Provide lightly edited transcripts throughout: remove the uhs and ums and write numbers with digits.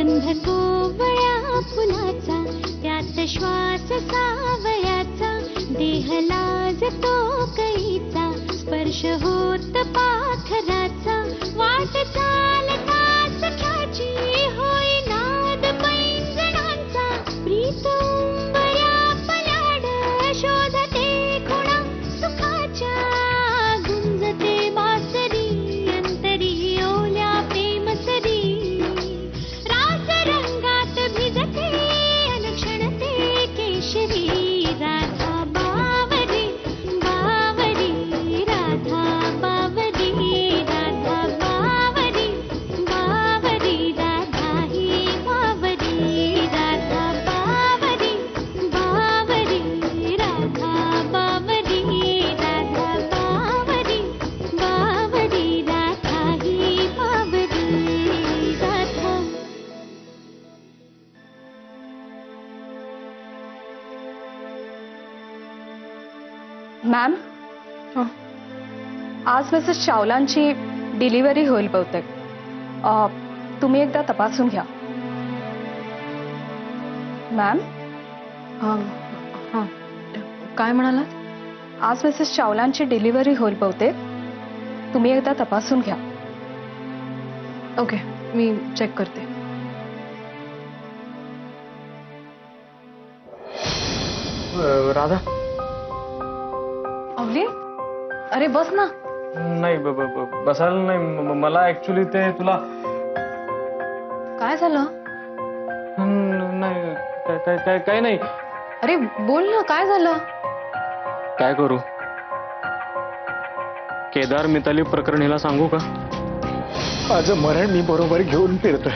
गंध कोवळ्या फुलाचा, त्यात श्वास सावळ्याचा, देह लाजतो कळीचा, स्पर्श होत पाखराचा, वाट चालता सख्याची होई नाद पैंजणांचा, प्रीत उंबऱ्या पलाड शोधते खुणा सुखाच्या, गुंजते बासरी अंतरी ओल्या प्रेमसरी, रास रंगात भिजते अनुक्षणते केशरी, राधा बावरी बावरी राधा बावरी, राधा बावरी बावरी, राधा ही बावरी, राधा बावरी बावरी, राधा बावरी, राधा बावरी बावरी, राधा ही बावरी, राधा. मॅम, आज मिसेस चावलांची डिलिव्हरी होईल बहुतेक. तुम्ही एकदा तपासून घ्या. मॅम, काय म्हणाला? आज मिसेस चावलांची डिलिव्हरी होईल बहुतेक. तुम्ही एकदा तपासून घ्या. ओके, मी चेक करते. राधा, अवली, अरे बस ना. नाही बसायला नाही. मला ऍक्च्युली ते तुला काय झालं? नाही काय काय काय नाही. अरे बोल ना, काय झालं? काय करू? केदार मिताली प्रकरण हिला सांगू का? माझं मरण मी बरोबर घेऊन फिरतोय.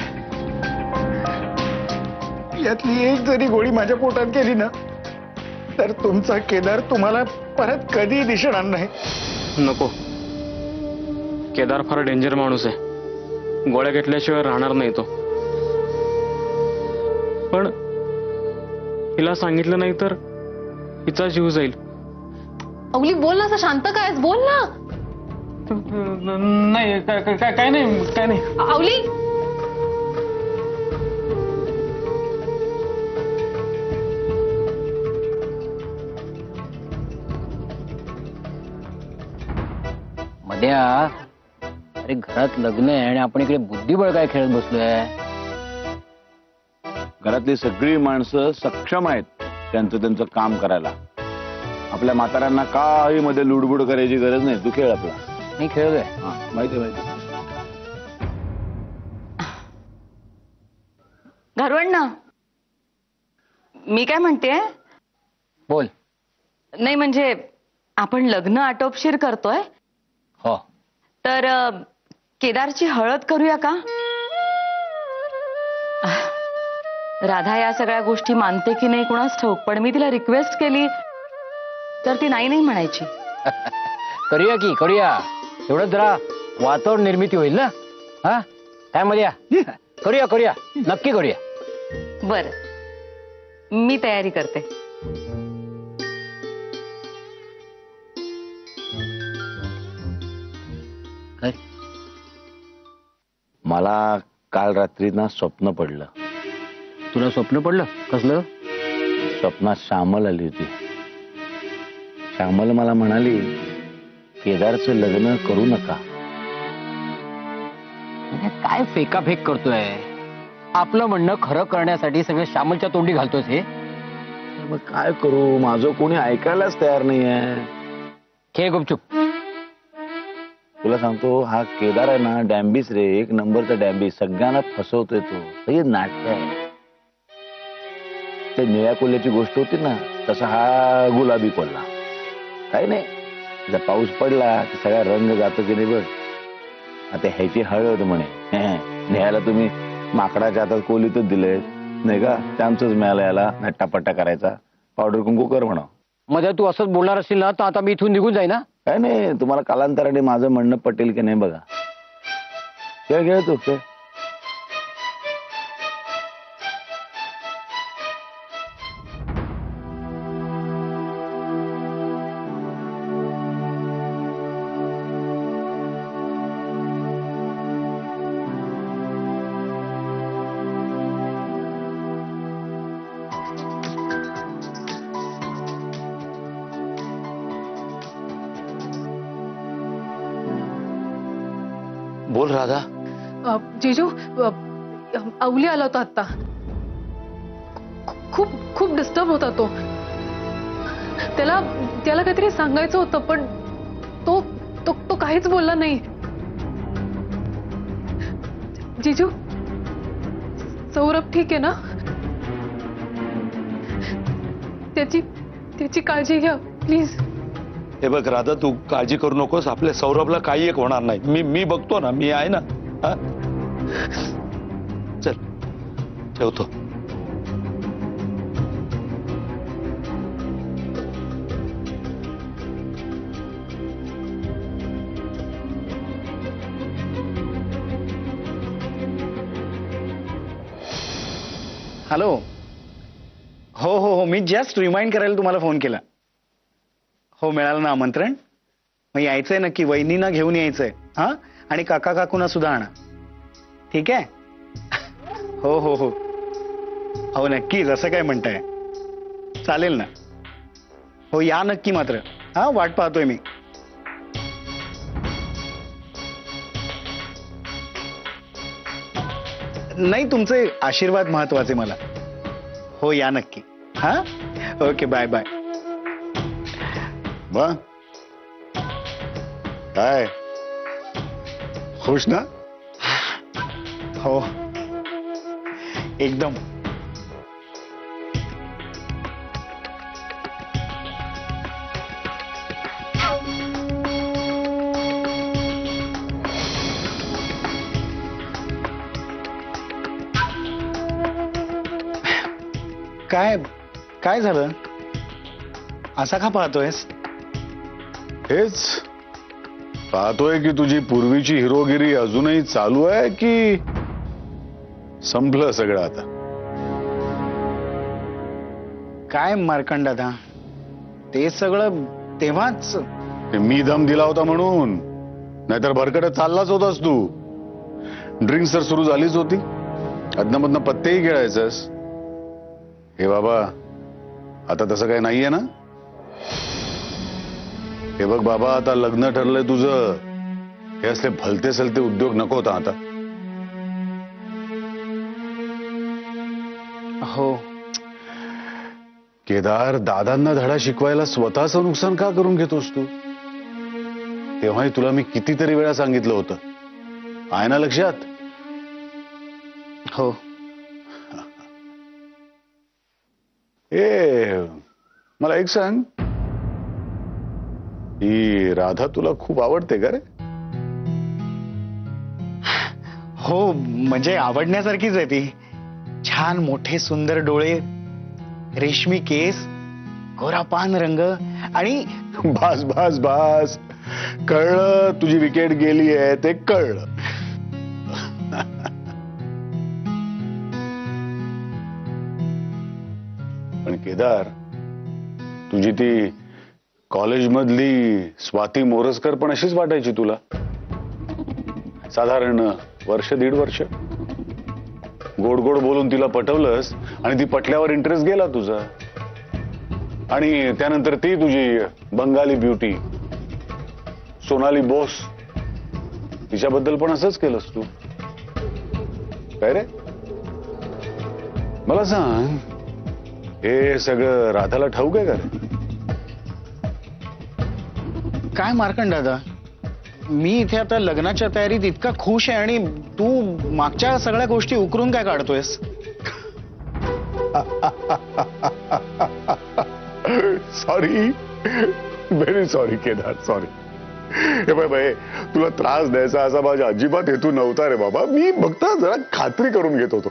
यातली एक जरी गोळी माझ्या पोटात गेली ना, तर तुमचा केदार तुम्हाला परत कधी दिसणार नाही. नको. केदार फार डेंजर माणूस आहे. गोळ्या घेतल्याशिवाय राहणार नाही तो. पण हिला सांगितलं नाही तर हिचा जीव जाईल. अवली बोल ना, असं शांत काय बोल ना. नाही काय काय काय नाही काय नाही. अवली, मध्या, अरे घरात लग्न आहे आणि आपण इकडे बुद्धिबळ काय खेळत बसलोय. घरातली सगळी माणसं सक्षम आहेत त्यांचं त्यांचं काम करायला. आपल्या म्हाताऱ्यांना काही मध्ये लुडबुड करायची गरज नाही. तू खेळ आपला. मी खेळलोय. हा, माहिती माहिती. घरवण्णा, मी काय म्हणते, बोल. नाही म्हणजे आपण लग्न आटोपशीर करतोय हो, तर केदारची हळद करूया का? राधा या सगळ्या गोष्टी मानते की नाही कुणास ठाऊक, पण मी तिला रिक्वेस्ट केली तर ती नाही नाही म्हणायची. करूया की करूया. एवढं जरा वातावरण निर्मिती होईल ना. हा काय मध्या, करूया करूया, नक्की करूया. बर, मी तयारी करते. काय? मला काल रात्री ना स्वप्न पडलं. तुला स्वप्न पडलं? कसलं? स्वप्नात श्यामल आली होती. श्यामल मला म्हणाली, केदारचं लग्न करू नका. म्हणजे काय फेकाफेक करतोय? आपलं म्हणणं खरं करण्यासाठी सगळं श्यामलच्या तोंडी घालतोय हे. मग काय करू? माझं कोणी ऐकायलाच तयार नाहीये. खेळ गुपचूप. तुला सांगतो, हा केदार आहे ना, डॅम्बिस रे, एक नंबरचा डॅम्बिस. सगळ्यांना फसवतोय तो. हे नाट्य आहे. ते निळ्या कोल्ह्याची गोष्ट होती ना, तसा हा गुलाबी कोल्हा. काही नाही, जर पाऊस पडला की सगळा रंग जातो की नाही बघ. आता ह्याची हळद म्हणे. न्यायला तुम्ही माकडाच्या हातात कोलीतच दिले नाही का? चान्सच मिळाला याला नट्टापट्टा करायचा. पावडर कुंकू कर म्हणा. मध्ये तू असंच बोलणार असशील ना, तर आता मी इथून निघून जाईन ना. काय नाही, तुम्हाला कालांतराने माझं म्हणणं पटेल की नाही बघा. खेळ खेळ तू खेळ. बोल राधा. जीजू अवली आला होता आता. खूप खूप डिस्टर्ब होता तो. त्याला काहीतरी सांगायचं होतं पण तो तो तो काहीच बोलला नाही. जीजू सौरभ ठीक आहे ना? त्याची काळजी घ्या प्लीज. हे बघ राधा, तू काळजी करू नकोस. आपल्या सौरभला काही एक होणार नाही. मी बघतो ना, मी आहे ना. हा? चल ठेवतो. हॅलो. हो मी जस्ट रिमाइंड करायला तुम्हाला फोन केला. हो मिळालं ना आमंत्रण. मग यायचंय नक्की. वहिनींना घेऊन यायचंय. हा आणि काका काकूंना सुद्धा आणा. ठीक आहे. हो नक्कीच. असं काय म्हणताय. चालेल ना. हो या नक्की मात्र. हा वाट पाहतोय मी. नाही तुमचे आशीर्वाद महत्वाचे मला. हो या नक्की. हा ओके बाय बाय. मग काय खुश ना? हो एकदम. काय झालं? असा का पाहतोयस? हेच पाहतोय की तुझी पूर्वीची हिरोगिरी अजूनही चालू आहे की संपलं सगळं आता? काय मार्कंड दादा, ते सगळं तेव्हाच. ते मी दम दिला होता म्हणून, नाहीतर भरकटत चाललाच होतास तू. ड्रिंक्स तर सुरू झालीच होती. अदनामधनं पत्तेही खेळायचंस. हे बाबा आता तसं काही नाहीये ना? हे बघ बाबा, आता लग्न ठरलंय तुझं. हे असले भलते सलते उद्योग नको होता आता. हो केदार, दादांना धडा शिकवायला स्वतःचं नुकसान का करून घेतोस तू? तेव्हाही तुला मी कितीतरी वेळा सांगितलं होतं. आहे ना लक्षात? हो. मला एक सांग, ही राधा तुला खूप आवडते का रे? हो म्हणजे आवडण्यासारखीच आहे ती. छान मोठे सुंदर डोळे, रेशमी केस, गोरा पान रंग आणि बास बास बास, कळलं तुझी विकेट गेली आहे ते कळलं. पण केदार, तुझी ती कॉलेजमधली स्वाती मोरजकर पण अशीच वाटायची तुला. साधारण वर्ष दीड वर्ष गोड गोड बोलून तिला पटवलंस आणि ती पटल्यावर इंटरेस्ट गेला तुझा. आणि त्यानंतर ती तुझी बंगाली ब्युटी सोनाली बोस, तिच्याबद्दल पण असंच केलंस तू. काय रे, मला सांग, हे सगळं राधाला ठाऊक आहे का रे? काय मार्कंड दादा, मी इथे आता लग्नाच्या तयारीत इतका खुश आहे आणि तू मागच्या सगळ्या गोष्टी उकरून काय काढतोयस? Sorry, very sorry Kedar, sorry. हे बाय, तुला त्रास द्यायचा असा माझा अजिबात हेतू नव्हता रे बाबा. मी फक्त जरा खात्री करून घेत होतो.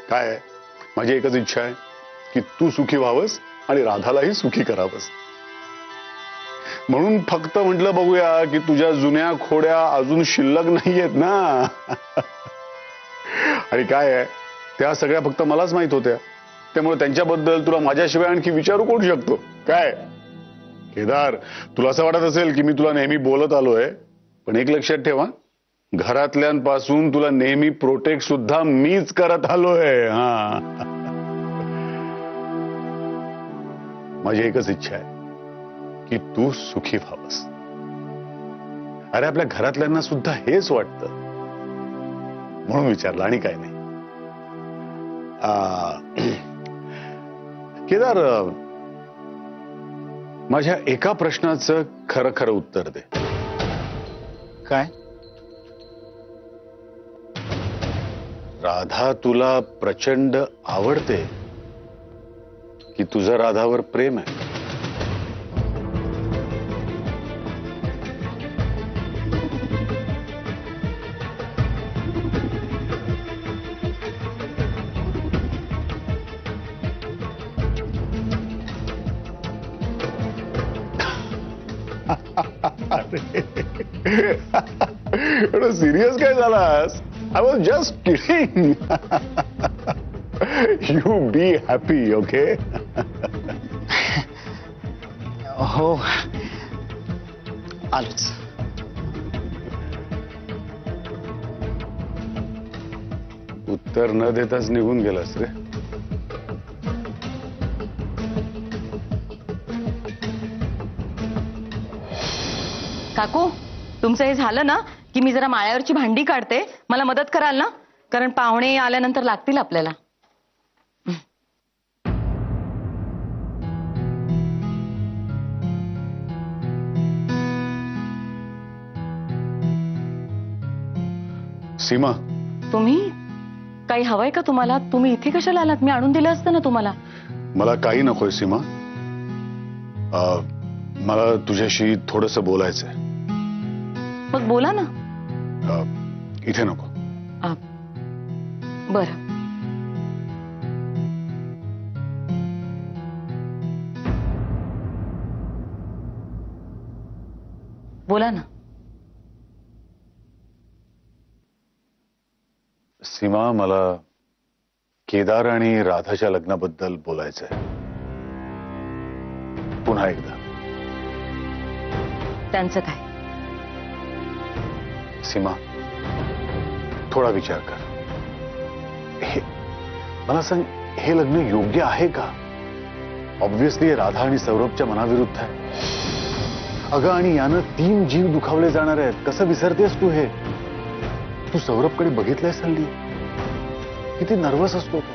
काय, माझी एकच इच्छा आहे की तू सुखी व्हावंस आणि राधालाही सुखी करावंस. म्हणून फक्त म्हटलं बघूया की तुझ्या जुन्या खोड्या अजून शिल्लक नाहीयेत ना. आणि काय आहे, त्या सगळ्या फक्त मलाच माहित होत्या. त्यामुळे त्यांच्याबद्दल तुला माझ्याशिवाय आणखी विचारू कोण शकतो? काय केदार, तुला असं वाटत असेल की मी तुला नेहमी बोलत आलोय, पण एक लक्षात ठेवा, घरातल्यांपासून तुला नेहमी प्रोटेक्ट सुद्धा मीच करत आलोय. हा, माझी एकच इच्छा आहे की तू सुखी व्हावंस. अरे आपल्या घरातल्यांना सुद्धा हेच वाटतं म्हणून विचारलं आणि काय नाही. केदार, माझ्या एका प्रश्नाचं खरं खरं उत्तर दे. काय? राधा तुला प्रचंड आवडते की तुझं राधावर प्रेम आहे? एवढं सिरियस काय झालास? I was just kidding. You be happy, okay? हो, आलोच. उत्तर न देताच निघून गेलास रे. काकू, तुमचं हे झालं ना की मी जरा माळ्यावरची भांडी काढते. मला मदत कराल ना? कारण पाहुणे आल्यानंतर लागतील आपल्याला. सीमा, तुम्ही काही हवंय का तुम्हाला? तुम्ही इथे कशाला आलात? मी आणून दिलं असतं ना तुम्हाला. मला काही नकोय सीमा. मला तुझ्याशी थोडंसं बोलायचंय. मग बोला ना. इथे नको. बरं. बोला ना. सीमा, मला केदार आणि राधाच्या लग्नाबद्दल बोलायचंय पुन्हा एकदा. त्यांचं काय? सीमा, थोडा विचार कर. मला सांग, हे लग्न योग्य आहे का? ऑब्व्हियसली राधा आणि सौरभच्या मनाविरुद्ध आहे. अगं, आणि यानं 3 जीव दुखावले जाणार आहेत. कसं विसरतेस तू हे? तू सौरभकडे बघितलंयस हल्ली? किती नर्वस असतो तो.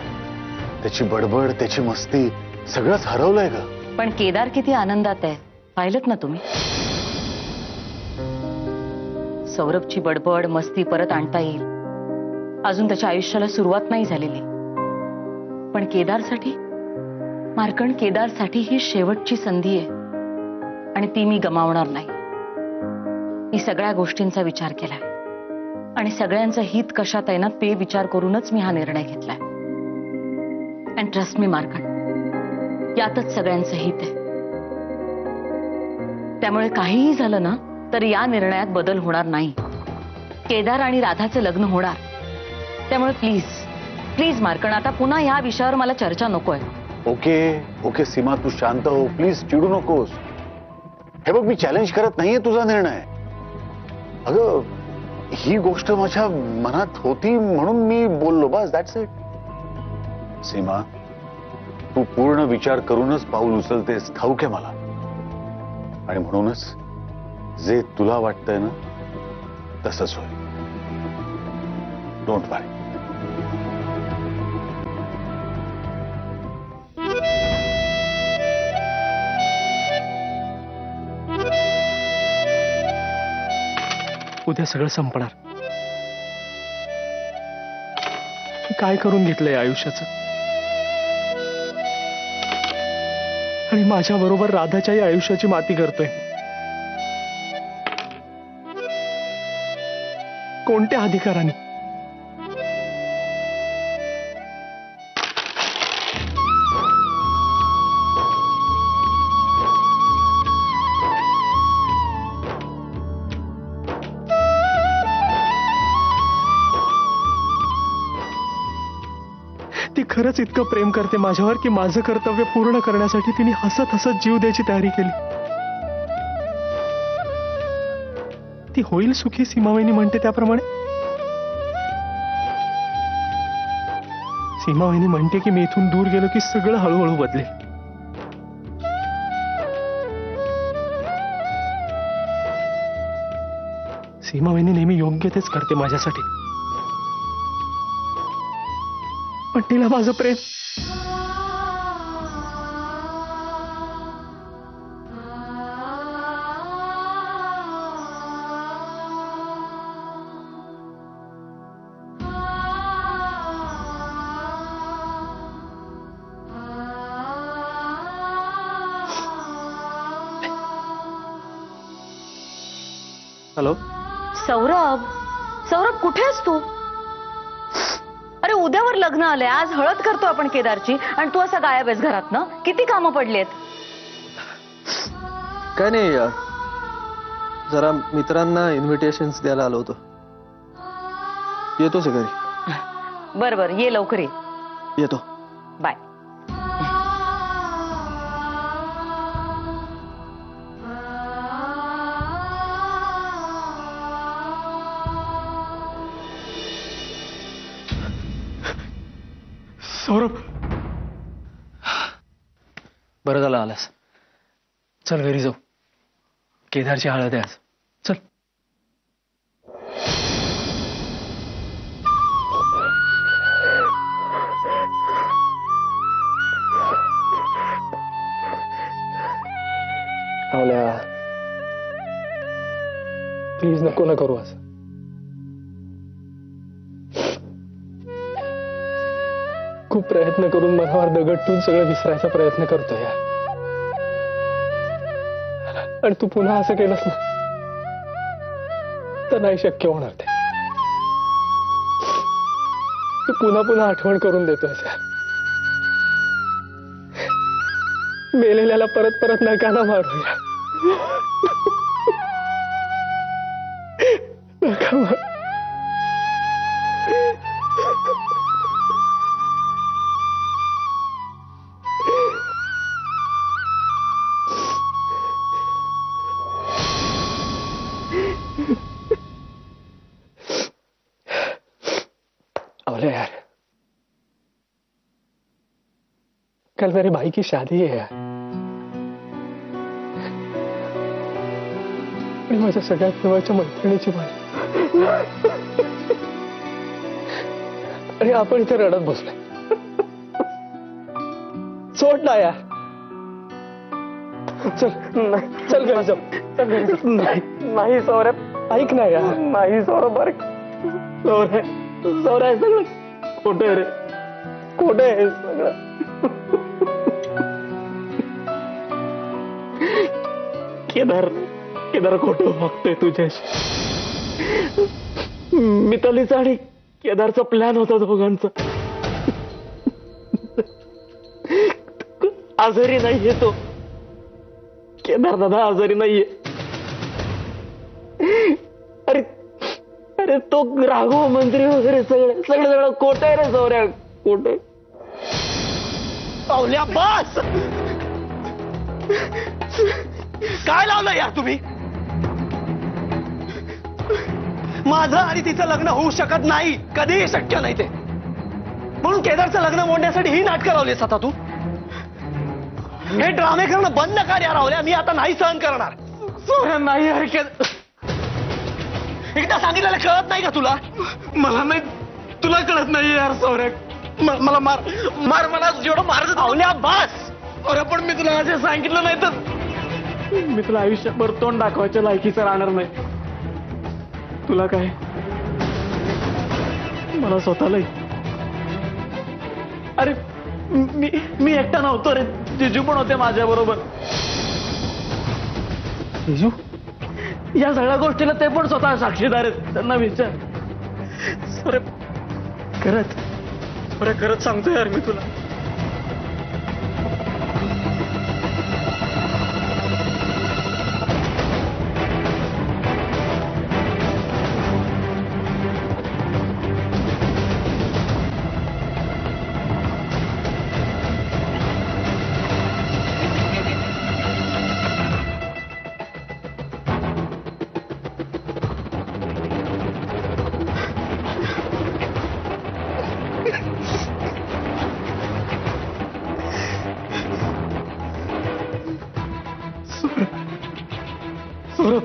त्याची बडबड, त्याची मस्ती, सगळंच हरवलंय ग. पण केदार किती आनंदात आहे, पाहिलंत ना तुम्ही? सौरभची बडबड मस्ती परत आणता येईल. अजून त्याच्या आयुष्याला सुरुवात नाही झालेली. पण केदारसाठी, मार्कंड, केदारसाठी ही शेवटची संधी आहे आणि ती मी गमावणार नाही. मी सगळ्या गोष्टींचा विचार केलाय आणि सगळ्यांचं हित कशात आहे ना ते विचार करूनच मी हा निर्णय घेतलाय. अँड ट्रस्ट मी मार्कंड, यातच सगळ्यांचं हित आहे. त्यामुळे काहीही झालं ना तर या निर्णयात बदल होणार नाही. केदार आणि राधाचं लग्न होणार. त्यामुळे प्लीज प्लीज मार्कंड, आता पुन्हा ह्या विषयावर मला चर्चा नकोय. ओके ओके सीमा, तू शांत हो प्लीज. चिडू नकोस. हे बघ, मी चॅलेंज करत नाहीये तुझा निर्णय. अगं, ही गोष्ट माझ्या मनात होती म्हणून मी बोललो, बस, दॅट्स इट. सीमा, तू पूर्ण विचार करूनच पाऊल उचलतेस, ठाऊक आहे मला. आणि म्हणूनच जे तुला वाटतंय ना तसंच होईल. डोंट वरी. उद्या सगळं संपणार. काय करून घेतलंय आयुष्याचं? आणि माझ्या बरोबर राधाच्याही आयुष्याची माती करतोय. कोणत्या अधिकाराने? ती खरंच इतकं प्रेम करते माझ्यावर की माझं कर्तव्य पूर्ण करण्यासाठी तिने हसत हसत जीव द्यायची तयारी केली. ती होईल सुखी, सीमावहिनी म्हणते त्याप्रमाणे. सीमावहिनी म्हणते की मी इथून दूर गेलो की सगळं हळूहळू बदलेल. सीमा वहिनी नेहमी योग्य तेच करते माझ्यासाठी, पण तिला माझं प्रेम हॅलो सौरभ, सौरभ कुठे आहेस तू? अरे उद्यावर लग्न आलंय, आज हळद करतो आपण केदारची आणि तू असा गायब आहेस घरात ना? किती कामं पडली आहेत. काय नाही, जरा मित्रांना इन्व्हिटेशन्स द्यायला आलो होतो. येतोच आहे घरी. बरं बरं, ये लवकर ये. येतो. बाय. सौरभ, बरं झालं आलास. चल घरी जाऊ, केदारची हळद आहे आज. चल. प्लीज नको ना करू असं. खूप प्रयत्न करून मनावर दगड ठेवून सगळं विसरायचा प्रयत्न करतोय, आणि तू पुन्हा असं केलंस ना तर नाही शक्य होणार ते. तू पुन्हा पुन्हा आठवण करून देतोय. मेलेल्याला परत परत नका मारूया. नका मारू. यार, कल मेरे भाई की शादी है यार, आणि माझ्या सगळ्यात जवळच्या मैत्रिणीची बाई, आणि आपण इथे रडत बसलोय. सोड ना यार. चल चल घरी जाऊ. चल घरी जाऊ. नाही सौरभ, ऐक ना यार. नाही सौरभ, बरं सौरभ, सौरभ सगळं खोटं आहे रे, खोटं आहे सगळं. केदार, केदार खोटं वागतोय तुझ्याशी. मितालीचा आणि केदारचा प्लॅन होता दोघांचा. आजारी नाहीये तो, केदार दादा आजारी नाहीये. अरे अरे तो राघव मंत्री वगैरे सगळं सगळं सगळं खोटं आहे रे सौर्या, खोटं. पावल्या बस. काय लावलं यार तुम्ही? माझं आणि तिचं लग्न होऊ शकत नाही, कधीही शक्य नाही ते. म्हणून केदारचं लग्न मोडण्यासाठी ही नाटकं लावलीस आता तू. हे ड्रामे करणं बंद कर यार राहुल्या, मी आता नाही सहन करणार. सौर्या नाही यार, एकदा सांगितलेलं कळत नाही का तुला? मला नाही, तुला कळत नाही यार सौर्या. मला मार मार, मला जेवढं मारत धावल्या बस. अरे पण मी तुला असं सांगितलं नाही तर मी तुला आयुष्यभर तोंड दाखवायच्या लायकीचं राहणार नाही. तुला काय, मला स्वतःलाही. अरे मी एकटा नव्हतो रे, जिजू पण होते माझ्या बरोबर. जिजू? या सगळ्या गोष्टीला ते पण स्वतः साक्षीदार आहेत, त्यांना विचार. अरे खरंच, अरे खरंच सांगतो यार मी तुला. सौरभ,